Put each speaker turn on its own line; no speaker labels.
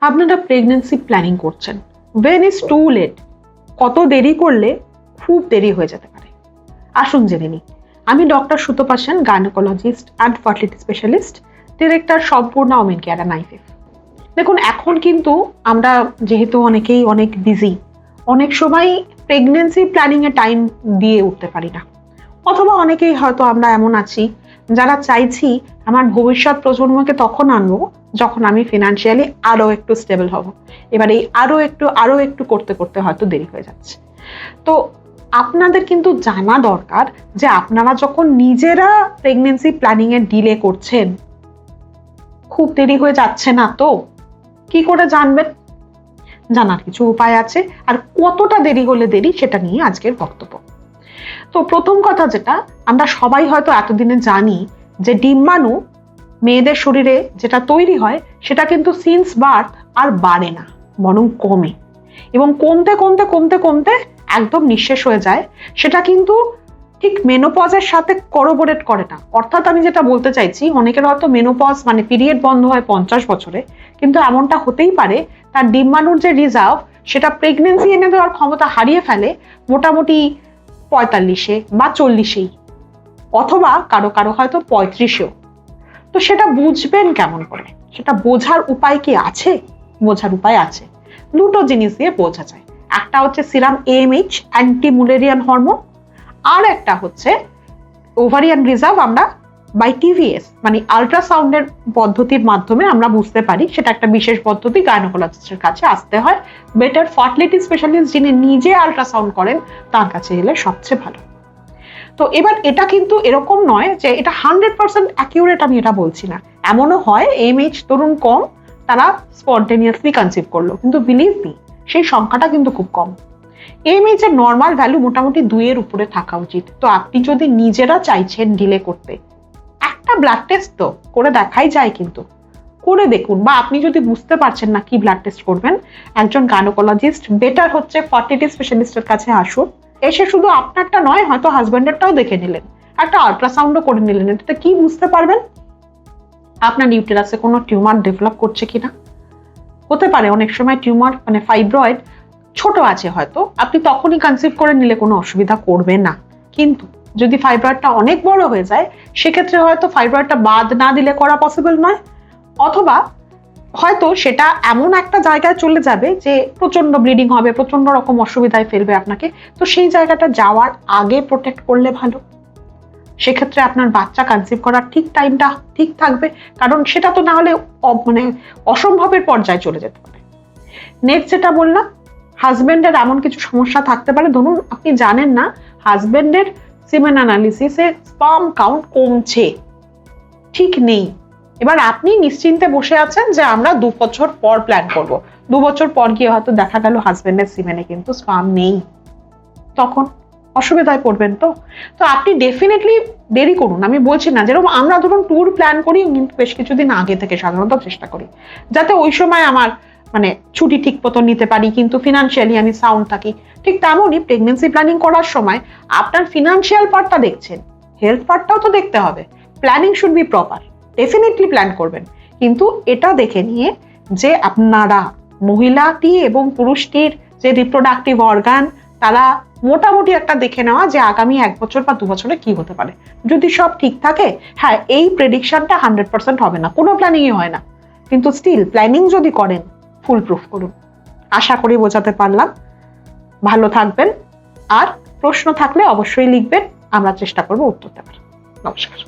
আপনারা pregnancy planning করছেন, when is too late? কত দেরি করলে খুব দেরি হয়ে যেতে পারে। আসুন জেনে নিই। আমি doctor Sutapa Sen, gynaecologist and fertility specialist, director Sampurna women care and IVF. দেখুন, এখন কিন্তু আমরা যেহেতু অনেকেই অনেক বিজি, অনেক সময় প্রেগন্যান্সি প্ল্যানিংয়ে টাইম দিয়ে উঠতে পারি না, অথবা অনেকেই হয়তো আমরা এমন আছি যারা চাইছি আমার ভবিষ্যৎ প্রজন্মকে তখন আনবো যখন আমি ফিনান্সিয়ালি আরো একটু স্টেবল হব। এবার এই আরো একটু করতে করতে হয়তো দেরি হয়ে যাচ্ছে। তো আপনাদের কিন্তু জানা দরকার যে আপনারা যখন নিজেরা প্রেগন্যান্সি প্ল্যানিং এ ডিলে করছেন, খুব দেরি হয়ে যাচ্ছে না তো কি করে জানবেন? জানার কিছু উপায় আছে, আর কতটা দেরি হলে দেরি সেটা নিয়ে আজকের বক্তব্য। তো প্রথম কথা, যেটা আমরা সবাই হয়তো এতদিনে জানি, যে ডিম্বাণু মেয়েদের শরীরে যেটা তৈরি হয় সেটা কিন্তু সিন্স বার্থ আর বাড়ে না, বরং কমে, এবং কমতে কমতে কমতে কমতে একদম নিঃশেষ হয়ে যায়। সেটা কিন্তু ঠিক মেনোপজের সাথে করোবোরেট করে না। অর্থাৎ আমি যেটা বলতে চাইছি, অনেকের হয়তো মেনোপজ মানে পিরিয়ড বন্ধ হয় 50 বছরে, কিন্তু এমনটা হতেই পারে তার ডিম্বাণুর যে রিজার্ভ সেটা প্রেগনেন্সি এনে দেওয়ার ক্ষমতা হারিয়ে ফেলে মোটামুটি 45-এ বা 40-এই, অথবা কারো কারো হয়তো 35-এও। তো সেটা বুঝবেন কেমন করে? সেটা বোঝার উপায় কি আছে? বোঝার উপায় আছে। দুটো জিনিস দিয়ে বোঝা যায়। একটা হচ্ছে serum AMH, anti Mullerian hormone, আর একটা হচ্ছে ওভারিয়ান রিজার্ভ। আমরা বাই TVS মানে আল্ট্রাসাউন্ডের পদ্ধতির মাধ্যমে আমরা বুঝতে পারি। সেটা একটা বিশেষ পদ্ধতি, গাইনোকোলজিস্টের কাছে আসতে হয়। বেটার ফার্টিলিটি স্পেশালিস্ট যিনি নিজে আল্ট্রাসাউন্ড করেন তার কাছে এলে সবচেয়ে ভালো। তো এবার এটা কিন্তু এরকম নয় যে এটা 100% অ্যাকিউরেট, আমি এটা বলছি না। এমনও হয় AMH তরুণ কম, তারা স্পন্টেনিয়াসলি কনসিভ করলো, কিন্তু বিলিভ মি সেই সংখ্যাটা কিন্তু খুব কম। AMH এর নর্মাল ভ্যালু মোটামুটি 2-এর উপরে থাকা উচিত। তো আপনি যদি নিজেরা চাইছেন ডিলে করতে, একটা ব্লাড টেস্ট তো করে দেখাই যায়, কিন্তু করে দেখুন। বা আপনি যদি বুঝতে পারছেন না কি ব্লাড টেস্ট করবেন, একজন গাইনোকোলজিস্ট, বেটার হচ্ছে ফার্টিলিটি স্পেশালিস্টের কাছে আসুন। এসে শুধু আপনারটা নয়, হয়তো হাজব্যান্ডেরটাও দেখে নিলেন, একটা আল্ট্রাসাউন্ডও করে নিলেন। এটাতে কি বুঝতে পারবেন? আপনার ইউটেরাসে কোনো টিউমার ডেভেলপ করছে কিনা। হতে পারে অনেক সময় টিউমার মানে ফাইব্রয়েড ছোট আছে, হয়তো আপনি তখনই কনসিভ করে নিলে কোনো অসুবিধা করবে না। কিন্তু যদি ফাইব্রয়েডটা অনেক বড় হয়ে যায়, সেক্ষেত্রে হয়তো ফাইব্রয়েডটা বাদ না দিলে করা পসিবল নয়, অথবা হয়তো সেটা এমন একটা জায়গায় চলে যাবে যে প্রচন্ড ব্লিডিং হবে, প্রচন্ড রকম অসুবিধায় ফেলবে আপনাকে। তো সেই জায়গাটা যাওয়ার আগে প্রোটেক্ট করলে ভালো। সেক্ষেত্রে আপনার বাচ্চা কনসিভ করার ঠিক টাইমটা ঠিক থাকবে, কারণ সেটা তো না হলে মানে অসম্ভবের পর্যায়ে চলে যেতে পারে। নেক্সট যেটা বললাম, হাজবেন্ডের এমন কিছু সমস্যা থাকতে পারে। ধরুন আপনি জানেন না হাজবেন্ডের সিমেন অ্যানালিসিসে স্পার্ম কাউন্ট কমছে, ঠিক নেই। এবার আপনি নিশ্চিন্তে বসে আছেন যে আমরা 2 বছর পর প্ল্যান করব। 2 বছর পর গিয়ে হয়তো দেখা গেল হাজবেন্ডের সিমেনে কিন্তু স্পার্ম নেই, তখন অসুবিধায় পড়বেন। তো আপনি ডেফিনেটলি দেরি করুন। আমি বলছি না, যেরকম আমরা ধরুন ট্যুর প্ল্যান করি কিন্তু বেশ কিছুদিন আগে থেকে সাধারণত চেষ্টা করি, যাতে ওই সময় আমার মানে ছুটি ঠিক মতো নিতে পারি, কিন্তু ফিনান্সিয়ালি আমি সাউন্ড থাকি। ঠিক তেমনই প্রেগনেন্সি প্ল্যানিং করার সময় আপনার ফিনান্সিয়াল পার্টটা দেখছেন, হেলথ পার্টটাও তো দেখতে হবে। Planning should be proper. Definitely plan করবেন, কিন্তু এটা দেখে নিয়ে যে আপনারা মহিলাটি এবং পুরুষটির যে রিপ্রোডাক্টিভ অর্গান, তারা মোটামুটি একটা দেখে নেওয়া যে আগামী 1 বছর বা 2 বছরে কি হতে পারে। যদি সব ঠিক থাকে, হ্যাঁ এই প্রেডিকশনটা 100% হবে না, কোনো প্ল্যানিংই হয় না, কিন্তু স্টিল প্ল্যানিং যদি করেন ফুল প্রুফ করুন। আশা করি বোঝাতে পারলাম। ভালো থাকবেন, আর প্রশ্ন থাকলে অবশ্যই লিখবেন, আমরা চেষ্টা করবো উত্তর দেওয়ার। নমস্কার।